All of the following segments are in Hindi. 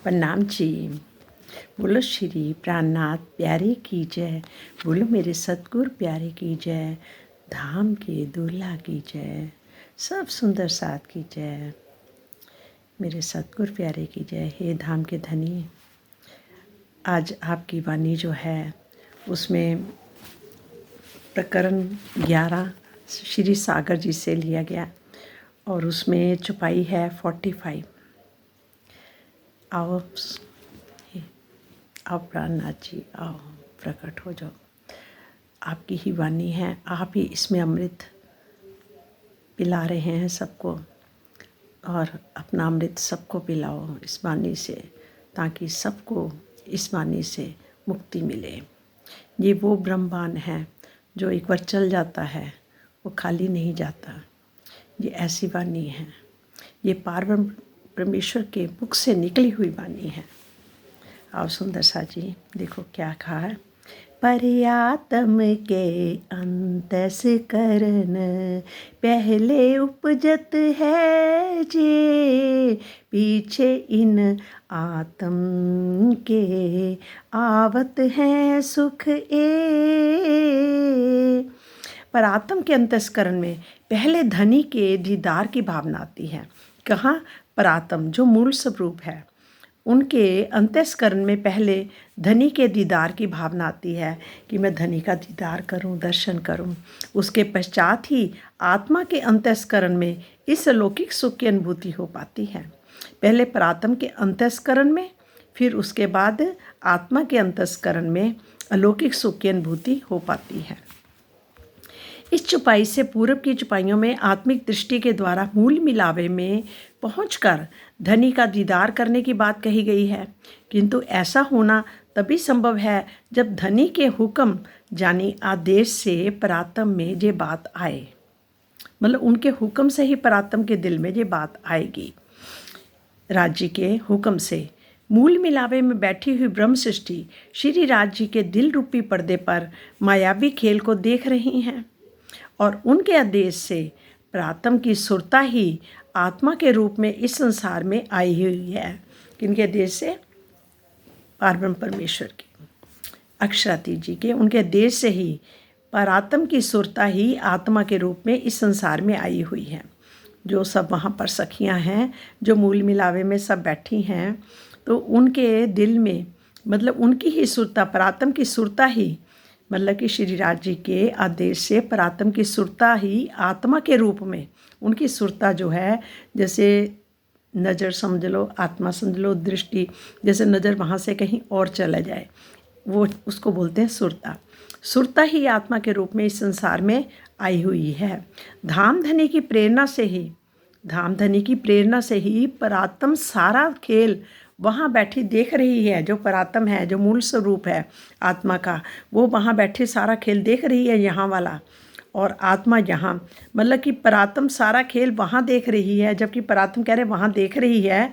प्रणाम जी। बोलो श्री प्राणनाथ प्यारे की जय। बोलो मेरे सतगुरु प्यारे की जय। धाम के दूल्हा की जय। सब सुंदर साथ की जय। मेरे सतगुरु प्यारे की जय। हे धाम के धनी, आज आपकी वाणी जो है उसमें प्रकरण 11 श्री सागर जी से लिया गया और उसमें चुपाई है 45। आओ आओ प्राणनाथ जी, आओ प्रकट हो जाओ। आपकी ही वाणी है, आप ही इसमें अमृत पिला रहे हैं सबको, और अपना अमृत सबको पिलाओ इस वाणी से, ताकि सबको इस वाणी से मुक्ति मिले। ये वो ब्रह्मांड है जो एक बार चल जाता है वो खाली नहीं जाता। ये ऐसी वाणी है, ये पारब्रह्म परमेश्वर के मुख से निकली हुई वाणी है। आओ सुंदर सा जी, देखो क्या कहा है। परियातम के अंतस करन पहले उपजत है जे, पीछे इन आत्म के आवत है सुख ए। पर आत्म के अंतस्करण में पहले धनी के दीदार की भावना आती है। कहाँ? परात्म जो मूल स्वरूप है, उनके अंतस्करण में पहले धनी के दीदार की भावना आती है कि मैं धनी का दीदार करूं, दर्शन करूं। उसके पश्चात ही आत्मा के अंतस्करण में इस अलौकिक सुख की अनुभूति हो पाती है। पहले परात्म के अंतस्करण में, फिर उसके बाद आत्मा के अंतस्करण में अलौकिक सुख की अनुभूति हो पाती है। इस चुपाई से पूर्व की चुपाइयों में आत्मिक दृष्टि के द्वारा मूल मिलावे में पहुंचकर धनी का दीदार करने की बात कही गई है, किंतु ऐसा होना तभी संभव है जब धनी के हुक्म यानी आदेश से परात्म में ये बात आए। मतलब उनके हुक्म से ही परात्म के दिल में ये बात आएगी। राज्य के हुक्म से मूल मिलावे में बैठी हुई ब्रह्म सृष्टि श्री राज्य के दिल रूपी पर्दे पर मायावी खेल को देख रही हैं, और उनके आदेश से परात्म की सुरता ही आत्मा के रूप में इस संसार में आई हुई है। किनके आदेश से? पारब्रह्म परमेश्वर के, अक्षराती जी के, उनके आदेश से ही परात्म की सुरता ही आत्मा के रूप में इस संसार में आई हुई है। जो सब वहाँ पर सखियाँ हैं, जो मूल मिलावे में सब बैठी हैं, तो उनके दिल में मतलब उनकी ही सुरता, परात्म की सुरता ही, मतलब कि श्री राज जी के आदेश से परात्म की सुरता ही आत्मा के रूप में, उनकी सुरता जो है, जैसे नज़र समझ लो, आत्मा समझ लो, दृष्टि, जैसे नज़र वहाँ से कहीं और चला जाए, वो उसको बोलते हैं सुरता। सुरता ही आत्मा के रूप में इस संसार में आई हुई है। धाम धनी की प्रेरणा से ही, धाम धनी की प्रेरणा से ही परात्म सारा खेल वहाँ बैठी देख रही है। जो परात्म है, जो मूल स्वरूप है आत्मा का, वो वहाँ बैठे सारा खेल देख रही है यहाँ वाला, और आत्मा यहाँ, मतलब कि परात्म सारा खेल वहाँ देख रही है, जबकि परात्म कह रहे वहाँ देख रही है,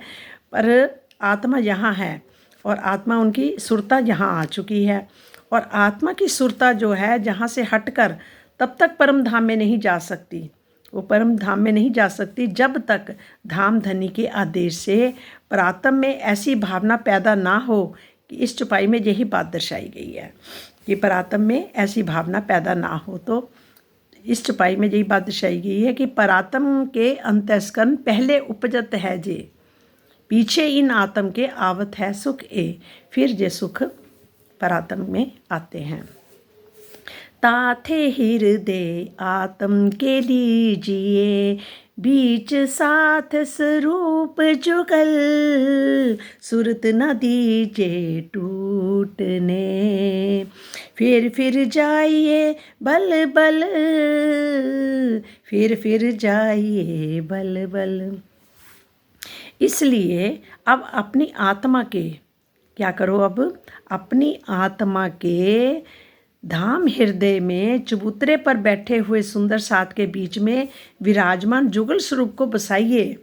पर आत्मा यहाँ है, और आत्मा उनकी सुरता यहाँ आ चुकी है। और आत्मा की सुरता जो है जहाँ से हटकर तब तक परम धाम में नहीं जा सकती, वो परम धाम में नहीं जा सकती जब तक धाम धनी के आदेश से परात्म में ऐसी भावना पैदा ना हो कि इस चुपाई में यही बात दर्शाई गई है कि परात्म में ऐसी भावना पैदा ना हो। तो इस चुपाई में यही बात दर्शाई गई है कि परात्म के अंतस्करण पहले उपजत है जे, पीछे इन आत्म के आवत है सुख ए। फिर जे सुख परात्म में आते हैं। ताथे हृदय आत्म के लीजिए, बीच साथ स्वरूप जुगल, सुरत न दीजिए टूटने, फिर जाइए बल बल, फिर जाइए बल बल। इसलिए अब अपनी आत्मा के क्या करो? अब अपनी आत्मा के धाम हृदय में चबूतरे पर बैठे हुए सुंदर साथ के बीच में विराजमान जुगल स्वरूप को बसाइए।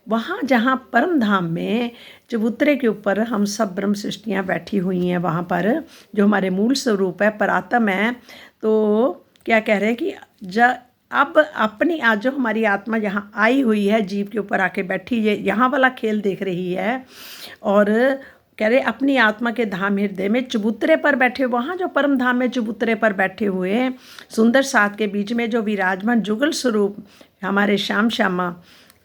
वहाँ जहाँ परम धाम में चबूतरे के ऊपर हम सब ब्रह्म सृष्टियाँ बैठी हुई हैं, वहाँ पर जो हमारे मूल स्वरूप है, परात्म है, तो क्या कह रहे हैं कि अब अपनी आज जो हमारी आत्मा यहाँ आई हुई है, जीव के ऊपर आके बैठी है, यहाँ वाला खेल देख रही है और कह रहे अपनी आत्मा के धाम हृदय में चबूतरे पर बैठे, वहाँ जो परम धाम में चबूतरे पर बैठे हुए हैं, सुंदर साथ के बीच में जो विराजमान जुगल स्वरूप हमारे श्याम श्यामा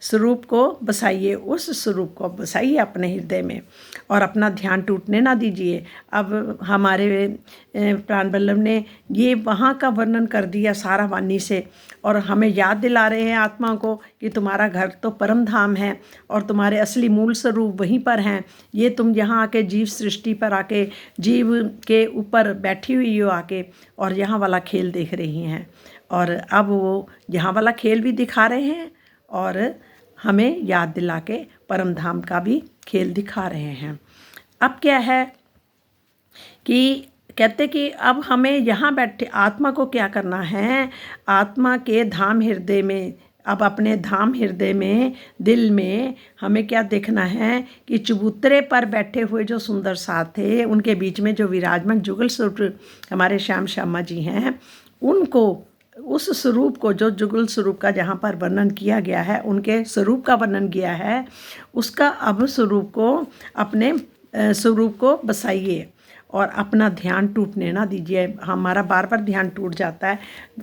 स्वरूप को बसाइए, उस स्वरूप को बसाइए अपने हृदय में और अपना ध्यान टूटने ना दीजिए। अब हमारे प्राण वल्लभ ने ये वहाँ का वर्णन कर दिया सारा वाणी से और हमें याद दिला रहे हैं आत्मा को कि तुम्हारा घर तो परम धाम है और तुम्हारे असली मूल स्वरूप वहीं पर हैं। ये तुम यहाँ आके जीव सृष्टि पर आके जीव के ऊपर बैठी हुई हो आके और यहाँ वाला खेल देख रही हैं और अब वो यहाँ वाला खेल भी दिखा रहे हैं और हमें याद दिला के परम धाम का भी खेल दिखा रहे हैं। अब क्या है कि कहते कि अब हमें यहाँ बैठे आत्मा को क्या करना है, आत्मा के धाम हृदय में, अब अपने धाम हृदय में दिल में हमें क्या देखना है कि चबूतरे पर बैठे हुए जो सुंदर साथ थे, उनके बीच में जो विराजमान जुगल स्वरूप हमारे श्याम श्यामा जी हैं, उनको उस स्वरूप को जो जुगल स्वरूप का जहाँ पर वर्णन किया गया है, उनके स्वरूप का वर्णन किया है, उसका अब स्वरूप को अपने स्वरूप को बसाइए और अपना ध्यान टूटने ना दीजिए। हमारा बार बार ध्यान टूट जाता है,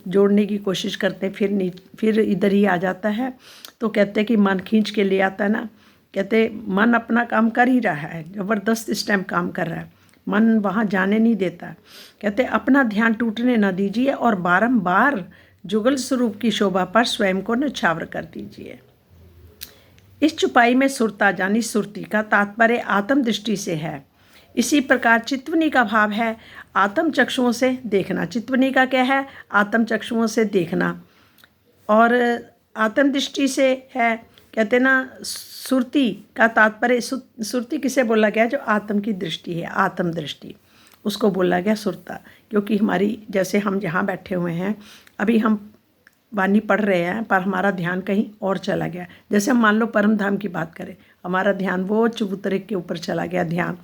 जोड़ने की कोशिश करते फिर इधर ही आ जाता है। तो कहते कि मन खींच के ले आता है ना, कहते मन अपना काम कर ही रहा है, ज़बरदस्त इस टाइम काम कर रहा है, मन वहाँ जाने नहीं देता। कहते अपना ध्यान टूटने ना दीजिए और बारंबार जुगल स्वरूप की शोभा पर स्वयं को न्यौछावर कर दीजिए। इस चुपाई में सुरता यानी सुरती का तात्पर्य आत्म दृष्टि से है। इसी प्रकार चित्वनी का भाव है आत्म चक्षुओं से देखना। चित्वनी का क्या है? आत्म चक्षुओं से देखना। और आत्म दृष्टि से है, कहते ना सुरती का तात्पर्य, सुरती किसे बोला गया? जो आत्म की दृष्टि है, आत्म दृष्टि, उसको बोला गया सुरता। क्योंकि हमारी जैसे हम जहाँ बैठे हुए हैं, अभी हम वाणी पढ़ रहे हैं पर हमारा ध्यान कहीं और चला गया। जैसे हम मान लो परम धाम की बात करें, हमारा ध्यान वो चबूतरे के ऊपर चला गया, ध्यान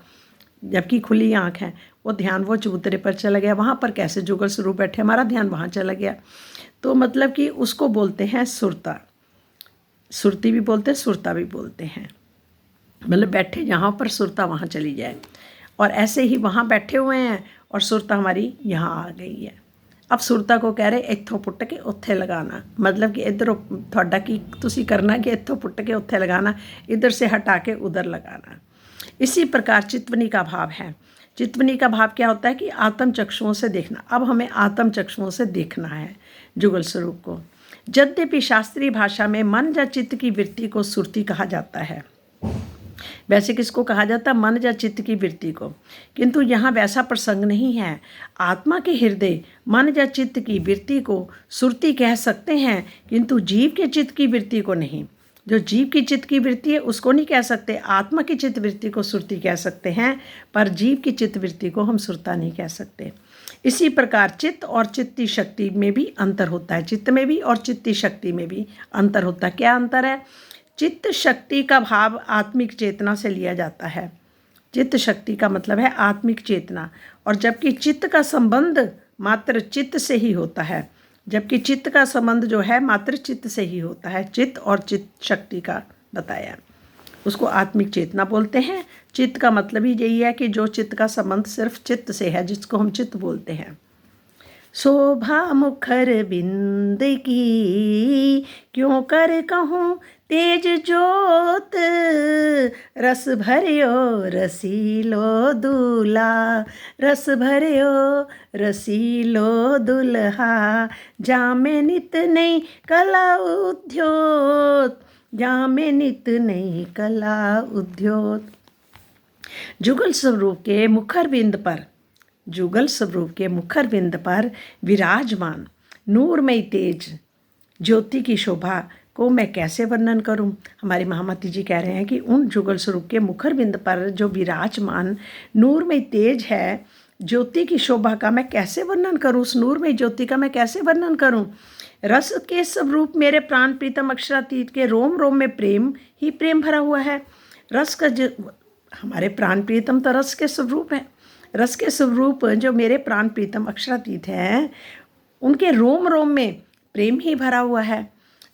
जबकि खुली आँख है, वो ध्यान वो चबूतरे पर चला गया। वहाँ पर कैसे जुगल स्वरूप बैठे, हमारा ध्यान वहाँ चला गया। तो मतलब कि उसको बोलते हैं सुरता। सुरती भी बोलते हैं, सुरता भी बोलते हैं। मतलब बैठे जहाँ पर सुरता वहाँ चली जाए। और ऐसे ही वहाँ बैठे हुए हैं और सुरता हमारी यहाँ आ गई है। अब सुरता को कह रहे इत्थों पुट के उत्थे लगाना, मतलब कि इधर थोड़ा की तुसी करना कि इत्थों पुट के उत्थे लगाना, इधर से हटा के उधर लगाना। इसी प्रकार चित्वनी का भाव है। चित्वनी का भाव क्या होता है कि आत्म चक्षुओं से देखना। अब हमें आत्म चक्षुओं से देखना है जुगल स्वरूप को। यद्यपि शास्त्रीय भाषा में मन या चित्त की वृत्ति को सुरती कहा जाता है। वैसे किसको कहा जाता है? मन या चित्त की वृत्ति को। किंतु यहाँ वैसा प्रसंग नहीं है। आत्मा के हृदय मन या चित्त की वृत्ति को सुरती कह सकते हैं, किंतु जीव के चित्त की वृत्ति को नहीं। जो जीव की चित्त की वृत्ति है उसको नहीं कह सकते। आत्मा की चित्त वृत्ति को सुरती कह सकते हैं, पर जीव की चित्त वृत्ति को हम सुरता नहीं कह सकते। इसी प्रकार चित्त और चित्ती शक्ति में भी अंतर होता है। चित्त में भी और चित्ती शक्ति में भी अंतर होता है। क्या अंतर है? चित्त शक्ति का भाव आत्मिक चेतना से लिया जाता है। चित्त शक्ति का मतलब है आत्मिक चेतना, और जबकि चित्त का संबंध मात्र चित्त से ही होता है। जबकि चित्त का संबंध जो है मात्र चित्त से ही होता है। चित्त और चित्त शक्ति का बताया, उसको आत्मिक चेतना बोलते हैं। चित्त का मतलब ही यही है कि जो चित्त का संबंध सिर्फ चित्त से है, जिसको हम चित्त बोलते हैं। शोभा मुखर बिंद की क्यों कर कहूँ तेज जोत, रस भरियो रसीलो दूल्हा, रस भरियो रसीलो दुल्हा, जामे नित नई कला उद्योत, जामे नित नई कला उद्योत। जुगल स्वरूप के मुखर बिंद पर, जुगल स्वरूप के मुखर बिंद पर विराजमान नूरमय तेज ज्योति की शोभा को मैं कैसे वर्णन करूं? हमारी महामती जी कह रहे हैं कि उन जुगल स्वरूप के मुखर बिंद पर जो विराजमान नूरमय तेज है, ज्योति की शोभा का मैं कैसे वर्णन करूं? उस नूरमय ज्योति का मैं कैसे वर्णन करूं? रस के स्वरूप मेरे प्राण प्रीतम अक्षरातीत के रोम रोम में प्रेम ही प्रेम भरा हुआ है। रस का जो हमारे प्राण प्रीतम तो रस के स्वरूप है। रस के स्वरूप जो मेरे प्राण प्रीतम अक्षरातीत हैं, उनके रोम रोम में प्रेम ही भरा हुआ है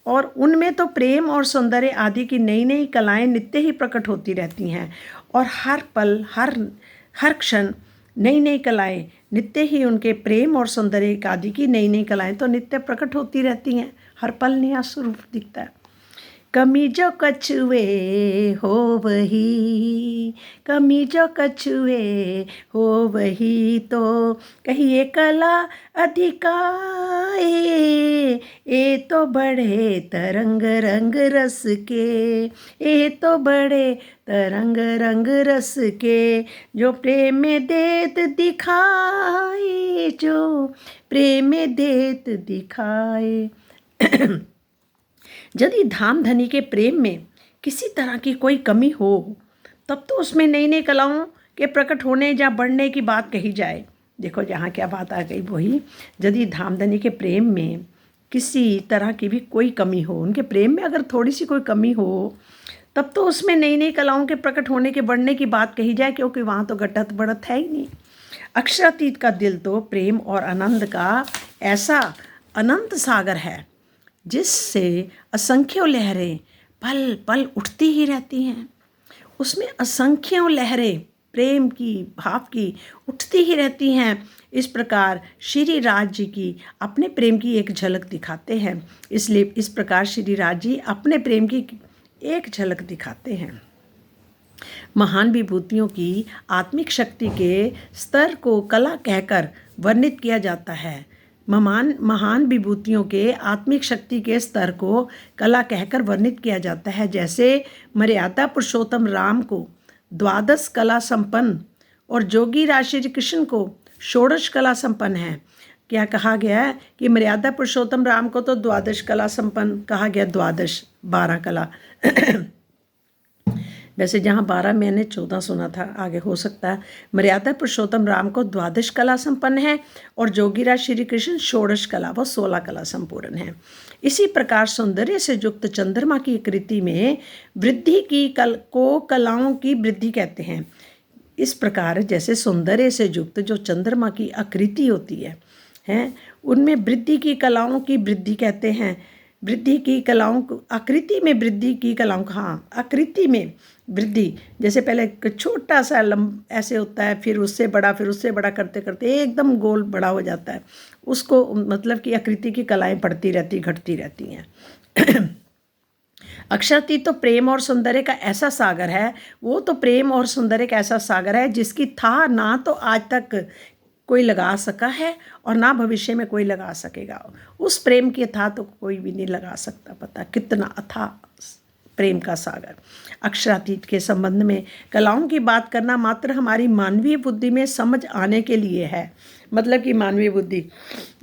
और उनमें तो प्रेम और सौंदर्य आदि की नई नई कलाएं नित्य ही प्रकट होती रहती हैं और हर पल हर क्षण नई नई कलाएं नित्य ही उनके प्रेम और सौंदर्य आदि की नई नई कलाएं तो नित्य प्रकट होती रहती हैं। हर पल नया स्वरूप दिखता है। कमी जो कछुए हो वही, कमी जो कछुए हो वही तो कहिए कला अधिकाए। ए तो बड़े तरंग रंग रस के, ए तो बड़े तरंग रंग रस के, जो प्रेम में देत दिखाए, जो प्रेम में देत दिखाए। यदि धाम धनी के प्रेम में किसी तरह की कोई कमी हो तब तो उसमें नई नई कलाओं के प्रकट होने या बढ़ने की बात कही जाए। देखो यहाँ क्या बात आ गई, वही यदि धाम धनी के प्रेम में किसी तरह की भी कोई कमी हो, उनके प्रेम में अगर थोड़ी सी कोई कमी हो तब तो उसमें नई नई कलाओं के प्रकट होने के बढ़ने की बात कही जाए, क्योंकि वहाँ तो घटत बढ़त है ही नहीं। अक्षरातीत का दिल तो प्रेम और आनंद का ऐसा अनंत सागर है जिससे असंख्यों लहरें पल पल उठती ही रहती हैं। उसमें असंख्यों लहरें प्रेम की, भाव की उठती ही रहती हैं। इस प्रकार श्री राज जी की अपने प्रेम की एक झलक दिखाते हैं। इसलिए इस प्रकार श्री राज जी अपने प्रेम की एक झलक दिखाते हैं। महान विभूतियों की आत्मिक शक्ति के स्तर को कला कहकर वर्णित किया जाता है। महान विभूतियों के आत्मिक शक्ति के स्तर को कला कहकर वर्णित किया जाता है। जैसे मर्यादा पुरुषोत्तम राम को द्वादश कला संपन्न और जोगी राज श्री कृष्ण को षोडश कला संपन्न है। क्या कहा गया है कि मर्यादा पुरुषोत्तम राम को तो द्वादश कला संपन्न कहा गया, द्वादश 12 कला। वैसे जहाँ 12 मैंने 14 सुना था, आगे हो सकता है। मर्यादा पुरुषोत्तम राम को द्वादश कला संपन्न है और जोगीराज श्री कृष्ण षोडश कला व 16 कला संपूर्ण है। इसी प्रकार सौंदर्य से युक्त चंद्रमा की आकृति में वृद्धि की कलाओं की वृद्धि कहते हैं। इस प्रकार जैसे सौंदर्य से युक्त जो चंद्रमा की आकृति होती है उनमें वृद्धि की कलाओं की वृद्धि कहते हैं। वृद्धि की कलाओं को आकृति में वृद्धि की कलाओं का, हाँ, आकृति में वृद्धि, जैसे पहले छोटा सा ऐसे होता है, फिर उससे बड़ा करते करते एकदम गोल बड़ा हो जाता है। उसको मतलब कि आकृति की कलाएं बढ़ती रहती, घटती रहती हैं। अक्षरातीत तो प्रेम और सौंदर्य का ऐसा सागर है, वो तो प्रेम और सौंदर्य का ऐसा सागर है जिसकी था ना तो आज तक कोई लगा सका है और ना भविष्य में कोई लगा सकेगा। उस प्रेम की था तो कोई भी नहीं लगा सकता। पता कितना अथाह प्रेम का सागर। अक्षरातीत के संबंध में कलाओं की बात करना मात्र हमारी मानवीय बुद्धि में समझ आने के लिए है। मतलब कि मानवीय बुद्धि,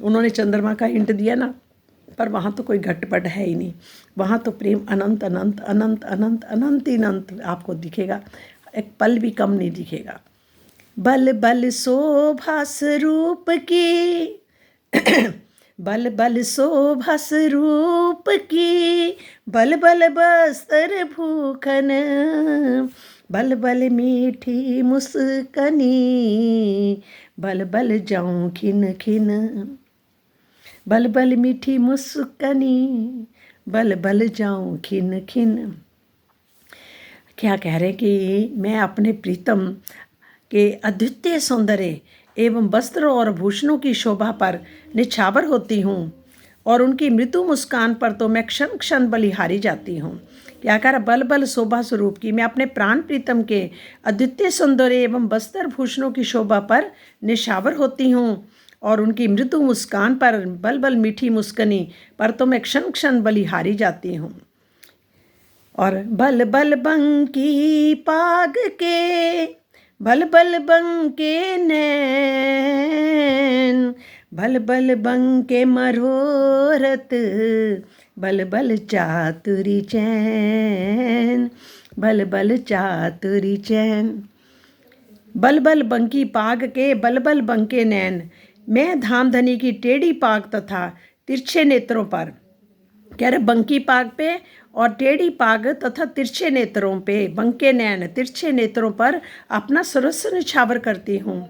उन्होंने चंद्रमा का हिंट दिया ना, पर वहाँ तो कोई घटपट है ही नहीं। वहाँ तो प्रेम अनंत अनंत अनंत अनंत अनंत अनंत आपको दिखेगा, एक पल भी कम नहीं दिखेगा। बल बल शोभा स्वरूप की, बल बल शोभा स्वरूप की, बल बल बस्तर भूखन, बल बल मीठी मुस्कनी, बल बल जाऊं खिन खिन, बल बल मीठी मुस्कनी, बल बल जाऊं खिन खिन। क्या कह रहे कि मैं अपने प्रीतम के अद्वितीय सौंदर्य एवं वस्त्र और भूषणों की शोभा पर निछावर होती हूँ और उनकी मृदु मुस्कान पर तो मैं क्षण क्षण बलिहारी जाती हूँ। क्या कह रहा, बल बल शोभा स्वरूप की, मैं अपने प्राण प्रीतम के अद्वितीय सौंदर्य एवं वस्त्र भूषणों की शोभा पर निछावर होती हूँ और उनकी मृदु मुस्कान पर, बल बल मीठी मुस्कनी पर तो मैं क्षण क्षण बलिहारी जाती हूँ। और बल बल बंकी पाग के, बल बल बंके नैन, बल बल बंके मरोरत, बल बल चातुरी चैन, बल बल चातुरी चैन। बल बल बंकी पाग के, बल बल बंके नैन, मैं धामधनी की टेढ़ी पाग तथा तिरछे नेत्रों पर, कह रहे बंकी पाग पे और टेढ़ी पाग तथा तिरछे नेत्रों पे, बंके नैन तिरछे नेत्रों पर अपना सर्वस्व निछावर करती हूँ।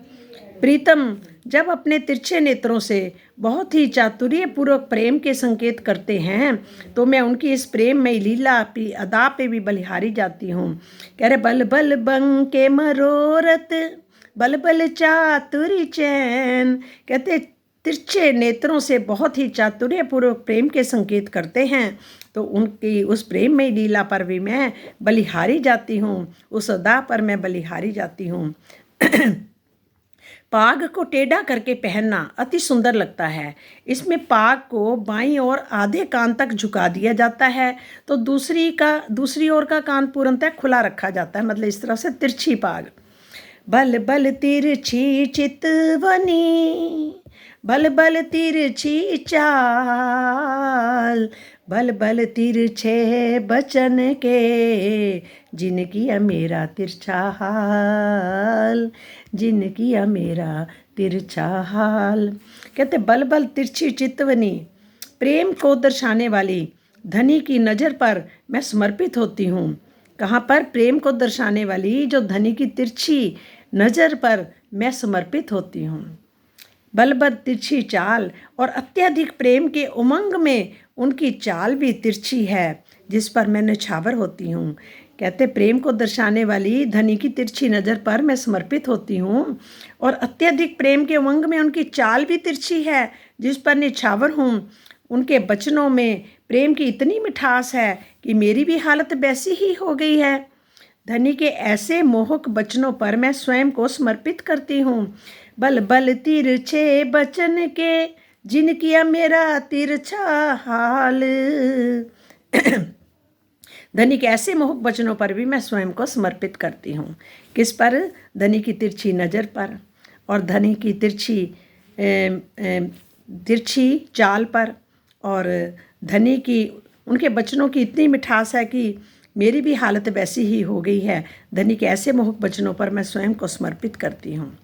प्रीतम जब अपने तिरछे नेत्रों से बहुत ही चातुर्यपूर्वक प्रेम के संकेत करते हैं तो मैं उनकी इस प्रेम में लीला की अदा पे भी बलिहारी जाती हूँ। कह रहे बल बल बंके मरोरत बल बल चातुरी चैन। कहते तिरछे नेत्रों से बहुत ही चातुर्यपूर्वक प्रेम के संकेत करते हैं तो उनकी उस प्रेम में लीला पर भी मैं बलिहारी जाती हूँ, उस अदा पर मैं बलिहारी जाती हूँ। पाग को टेढ़ा करके पहनना अति सुंदर लगता है। इसमें पाग को बाईं ओर आधे कान तक झुका दिया जाता है तो दूसरी ओर का कान पूर्णतः खुला रखा जाता है, मतलब इस तरह से तिरछी पाग। बल बल तिरछी चितवनी बल बल तिरछी चाल बल बल तिरछे बचन के जिन किया मेरा तिरछा हाल जिन किया मेरा तिरछा हाल। कहते बल बल तिरछी चितवनी, प्रेम को दर्शाने वाली धनी की नज़र पर मैं समर्पित होती हूँ। कहाँ पर? प्रेम को दर्शाने वाली जो धनी की तिरछी नज़र पर मैं समर्पित होती हूँ। बल बल तिरछी चाल, और अत्यधिक प्रेम के उमंग में उनकी चाल भी तिरछी है जिस पर मैं न्यौछावर होती हूँ। कहते प्रेम को दर्शाने वाली धनी की तिरछी नज़र पर मैं समर्पित होती हूँ और अत्यधिक प्रेम के उमंग में उनकी चाल भी तिरछी है जिस पर न्यौछावर हूँ। उनके बचनों में प्रेम की इतनी मिठास है कि मेरी भी हालत वैसी ही हो गई है। धनी के ऐसे मोहक बचनों पर मैं स्वयं को समर्पित करती हूँ। बल बल तिरछे बचन के जिन किया मेरा तिरछा हाल। धनी के ऐसे मोहक बचनों पर भी मैं स्वयं को समर्पित करती हूँ। किस पर? धनी की तिरछी नज़र पर और धनी की तिरछी चाल पर, और धनी की उनके बचनों की इतनी मिठास है कि मेरी भी हालत वैसी ही हो गई है। धनी के ऐसे मोहक बचनों पर मैं स्वयं को समर्पित करती हूँ।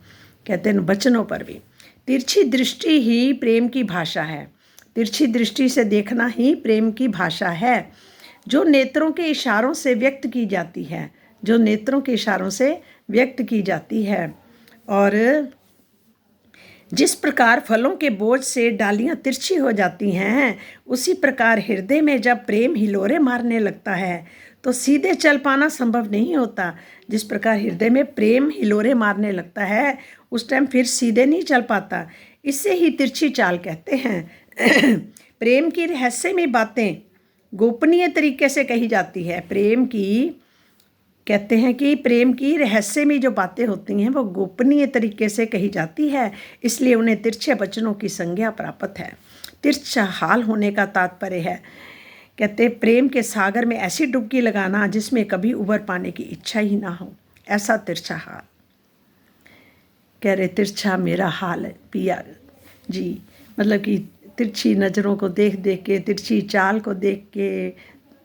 कहते हैं बचनों पर भी। तिरछी दृष्टि ही प्रेम की भाषा है। तिरछी दृष्टि से देखना ही प्रेम की भाषा है जो नेत्रों के इशारों से व्यक्त की जाती है, जो नेत्रों के इशारों से व्यक्त की जाती है। और जिस प्रकार फलों के बोझ से डालियां तिरछी हो जाती हैं उसी प्रकार हृदय में जब प्रेम हिलोरे मारने लगता है तो सीधे चल पाना संभव नहीं होता। जिस प्रकार हृदय में प्रेम हिलोरे मारने लगता है उस टाइम फिर सीधे नहीं चल पाता। इससे ही तिरछी चाल कहते हैं। प्रेम की रहस्यमयी बातें गोपनीय तरीके से कही जाती है। प्रेम की कहते हैं कि प्रेम की रहस्यमयी जो बातें होती हैं वो गोपनीय तरीके से कही जाती है, इसलिए उन्हें तिरछे वचनों की संज्ञा प्राप्त है। तिरछा हाल होने का तात्पर्य है, कहते प्रेम के सागर में ऐसी डुबकी लगाना जिसमें कभी उबर पाने की इच्छा ही ना हो, ऐसा तिरछा हाल। कह रहे तिरछा मेरा हाल है पिया जी, मतलब कि तिरछी नज़रों को देख देख के, तिरछी चाल को देख के,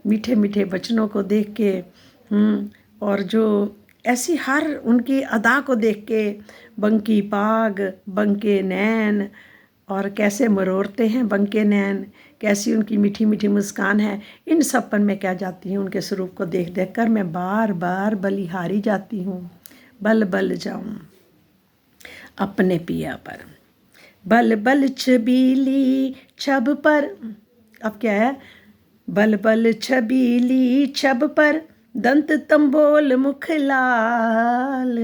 मीठे मीठे वचनों को देख के, और जो ऐसी हर उनकी अदा को देख के, बंकी पाग, बंके नैन, और कैसे मरोड़ते हैं बंके नैन, कैसी उनकी मीठी मीठी मुस्कान है, इन सब पर मैं क्या जाती हूँ। उनके स्वरूप को देख देख कर मैं बार बार बलिहारी जाती हूँ। बल बल जाऊँ अपने पिया पर, बल बल छबीली छब पर। अब क्या है? बल बल छबीली छब पर दंत तंबोल मुख लाल,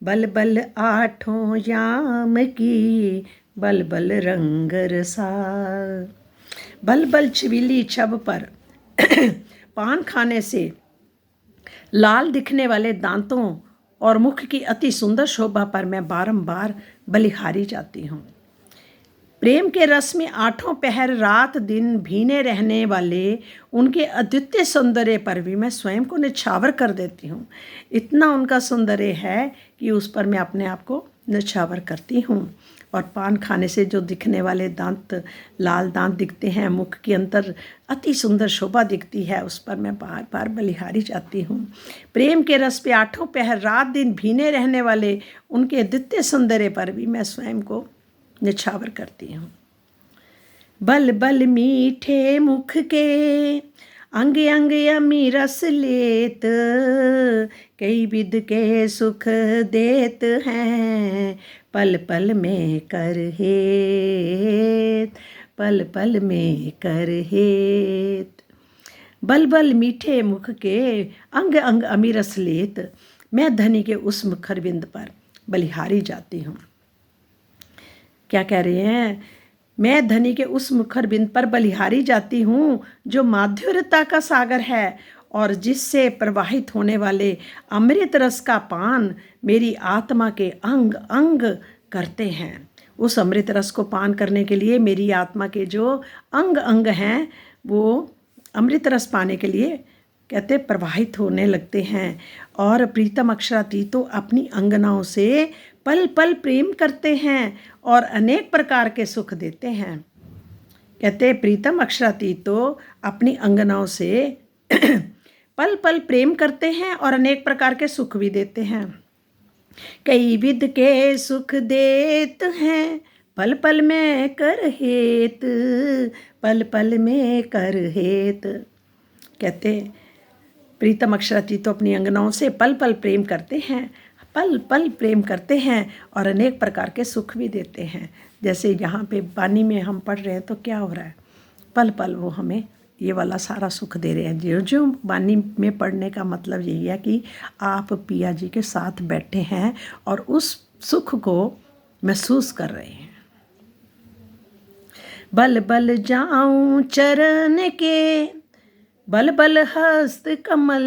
बल बल आठों याम की बल बल रंग रसाल। बल बल छबीली छब पर पान खाने से लाल दिखने वाले दांतों और मुख की अति सुंदर शोभा पर मैं बारंबार बलिहारी जाती हूँ। प्रेम के रस में आठों पहर रात दिन भीने रहने वाले उनके अद्वितीय सौंदर्य पर भी मैं स्वयं को न्यौछावर कर देती हूँ। इतना उनका सौंदर्य है कि उस पर मैं अपने आप को न्यौछावर करती हूँ। और पान खाने से जो दिखने वाले दांत, लाल दांत दिखते हैं, मुख के अंदर अति सुंदर शोभा दिखती है, उस पर मैं बार बार बलिहारी जाती हूँ। प्रेम के रस पे आठों पहर रात दिन भीने रहने वाले उनके अद्वितीय सौंदर्य पर भी मैं स्वयं को न्यौछावर करती हूँ। बल बल मीठे मुख के अंग अंग यमी रस लेत, कई विध के सुख देत हैं, पल पल में कर हेत, पल पल में कर हेत। बल बल मीठे मुख के अंग अंग अमी रस लेत, मैं धनी के उस मुखरबिंद पर बलिहारी जाती हूँ। क्या कह रहे हैं? मैं धनी के उस मुखरबिंद पर बलिहारी जाती हूँ जो माधुर्यता का सागर है और जिससे प्रवाहित होने वाले अमृत रस का पान मेरी आत्मा के अंग अंग करते हैं। उस अमृत रस को पान करने के लिए मेरी आत्मा के जो अंग अंग हैं वो अमृत रस पाने के लिए कहते प्रवाहित होने लगते हैं। और प्रीतम अक्षरातीत तो अपनी अंगनाओं से पल पल प्रेम करते हैं और अनेक प्रकार के सुख देते हैं। कहते प्रीतम अक्षरातीत तो अपनी अंगनाओं से पल पल प्रेम करते हैं और अनेक प्रकार के सुख भी देते हैं। कई विध के सुख देत हैं, पल पल में कर हेत, पल पल में कर हेत। कहते प्रीतम अक्षरातीत तो अपनी अंगनाओं से पल पल प्रेम करते हैं, पल पल प्रेम करते हैं और अनेक प्रकार के सुख भी देते हैं। जैसे यहाँ पे बानी में हम पढ़ रहे हैं तो क्या हो रहा है, पल पल वो हमें ये वाला सारा सुख दे रहे हैं। जो जो बानी में पढ़ने का मतलब यही है कि आप पिया जी के साथ बैठे हैं और उस सुख को महसूस कर रहे हैं। बल बल जाऊं चरण के, बल बल हस्त कमल,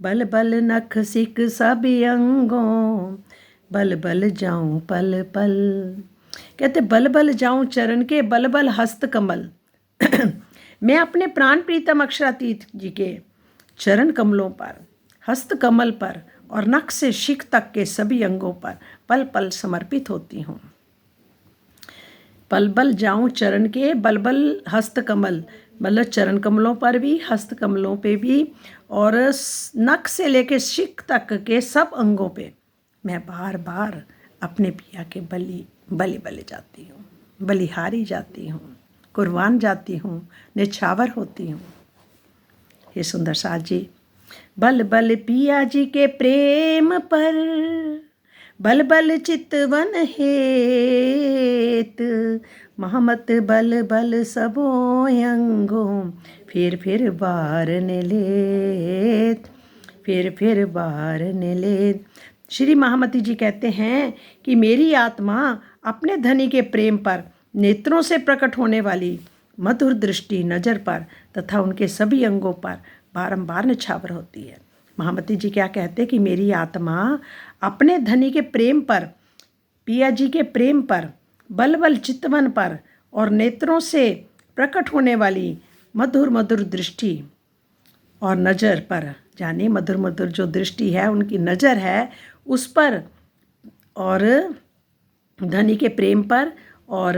बल बल नख सिक सब अंगों, बल बल जाऊं पल पल। कहते बल बल जाऊं चरण के, बल बल हस्त कमल। मैं अपने प्राण प्रीतम अक्षरातीत जी के चरण कमलों पर, हस्त कमल पर और नख से शिख तक के सभी अंगों पर पल पल समर्पित होती हूँ। पल बल जाऊं चरण के, बल बल हस्त कमल, मतलब चरण कमलों पर भी, हस्त कमलों पे भी और नख से लेके शिख तक के सब अंगों पे मैं बार बार अपने पिया के बलि जाती हूँ, बलिहारी जाती हूँ, कुर्बान जाती हूँ, निछावर होती हूँ। ये सुंदर साथ जी। बल बल पिया जी के प्रेम पर, बल बल चितवन हेत, महमत बल बल सबों अंगों, फिर बारन लेत, फिर बारन लेत। श्री महामती जी कहते हैं कि मेरी आत्मा अपने धनी के प्रेम पर, नेत्रों से प्रकट होने वाली मधुर दृष्टि नज़र पर तथा उनके सभी अंगों पर बारंबार निछावर होती है। महामती जी क्या कहते कि मेरी आत्मा अपने धनी के प्रेम पर, पिया जी के प्रेम पर, बल बल चितवन पर और नेत्रों से प्रकट होने वाली मधुर मधुर दृष्टि और नज़र पर, यानी मधुर मधुर जो दृष्टि है उनकी नज़र है उस पर, और धनी के प्रेम पर और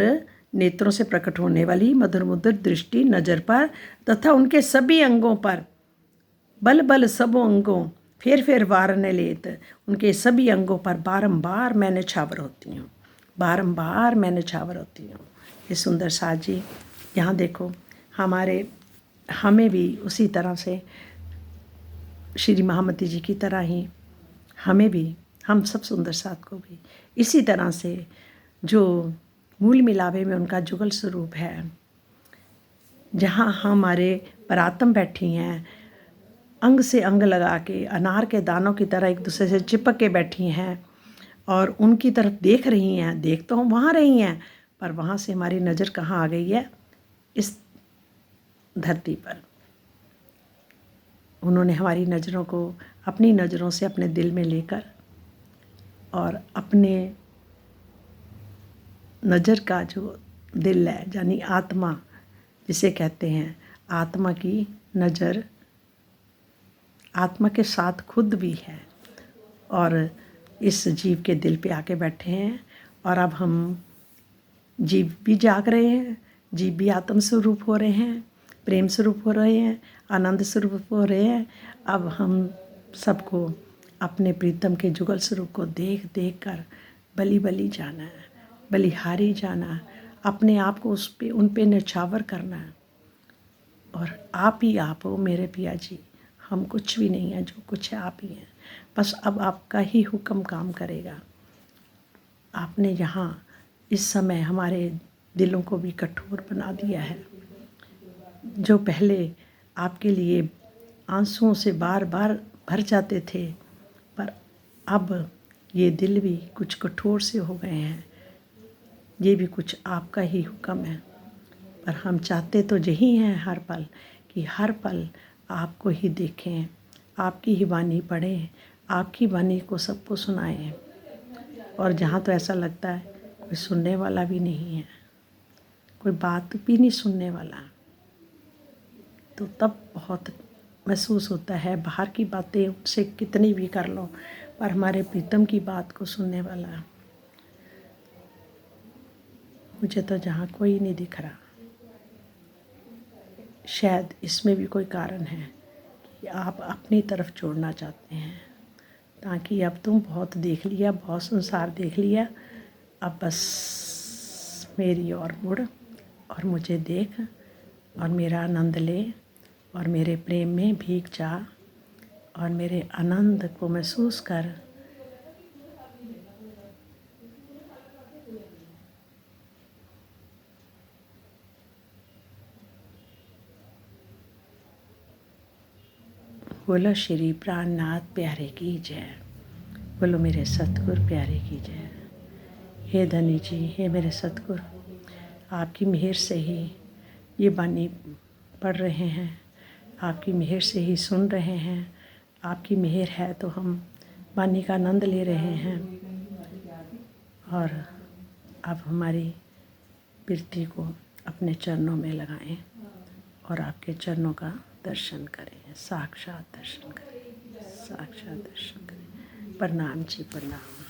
नेत्रों से प्रकट होने वाली मधुर मधुर दृष्टि नज़र पर तथा उनके सभी अंगों पर, बल बल सबों अंगों, फिर वारने लेत, उनके सभी अंगों पर बारंबार मैं निछावर होती हूँ, बारंबार मैं निछावर होती हूँ। ये सुंदर साथ जी। यहाँ देखो हमें भी उसी तरह से श्री महामती जी की तरह ही हमें भी, हम सब सुंदर साथ को भी इसी तरह से जो मूल मिलावे में उनका जुगल स्वरूप है, जहाँ हमारे परात्म बैठी हैं, अंग से अंग लगा के अनार के दानों की तरह एक दूसरे से चिपक के बैठी हैं और उनकी तरफ देख रही हैं, देख तो हम वहाँ रही हैं पर वहाँ से हमारी नज़र कहाँ आ गई है, इस धरती पर। उन्होंने हमारी नज़रों को अपनी नज़रों से अपने दिल में लेकर और अपने नज़र का जो दिल है यानी आत्मा जिसे कहते हैं, आत्मा की नज़र आत्मा के साथ खुद भी है और इस जीव के दिल पे आके बैठे हैं। और अब हम जीव भी जाग रहे हैं, जीव भी आत्म स्वरूप हो रहे हैं, प्रेम स्वरूप हो रहे हैं, आनंद स्वरूप हो रहे हैं। अब हम सबको अपने प्रीतम के जुगल स्वरूप को देख देख कर बलि जाना है, बलिहारी जाना है, अपने आप को उन पे निछावर करना है। और आप ही आप हो मेरे पिया जी। हम कुछ भी नहीं हैं, जो कुछ है आप ही हैं। बस अब आपका ही हुक्म काम करेगा। आपने यहाँ इस समय हमारे दिलों को भी कठोर बना दिया है। जो पहले आपके लिए आंसुओं से बार बार भर जाते थे, पर अब ये दिल भी कुछ कठोर से हो गए हैं। ये भी कुछ आपका ही हुक्म है। पर हम चाहते तो यही हैं हर पल, कि हर पल आपको ही देखें, आपकी ही वाणी पढ़ें, आपकी वाणी को सबको सुनाएं। और जहाँ तो ऐसा लगता है कोई सुनने वाला भी नहीं है, कोई बात भी नहीं सुनने वाला, तो तब बहुत महसूस होता है। बाहर की बातें उनसे कितनी भी कर लो, पर हमारे प्रीतम की बात को सुनने वाला मुझे तो जहाँ कोई नहीं दिख रहा। शायद इसमें भी कोई कारण है कि आप अपनी तरफ जोड़ना चाहते हैं, ताकि अब तुम बहुत देख लिया, बहुत संसार देख लिया, अब बस मेरी ओर मुड़ और मुझे देख और मेरा आनंद ले और मेरे प्रेम में भीग जा और मेरे आनंद को महसूस कर। बोलो श्री प्राणनाथ प्यारे की जय। बोलो मेरे सतगुरु प्यारे की जय। हे धनी जी, हे मेरे सतगुरु, आपकी मेहर से ही ये बानी पढ़ रहे हैं, आपकी मेहर से ही सुन रहे हैं। आपकी मेहर है तो हम बानी का आनंद ले रहे हैं। और अब हमारी प्रीति को अपने चरणों में लगाएं और आपके चरणों का दर्शन करें, साक्षात दर्शन करें, साक्षात दर्शन करें। प्रणाम जी, प्रणाम।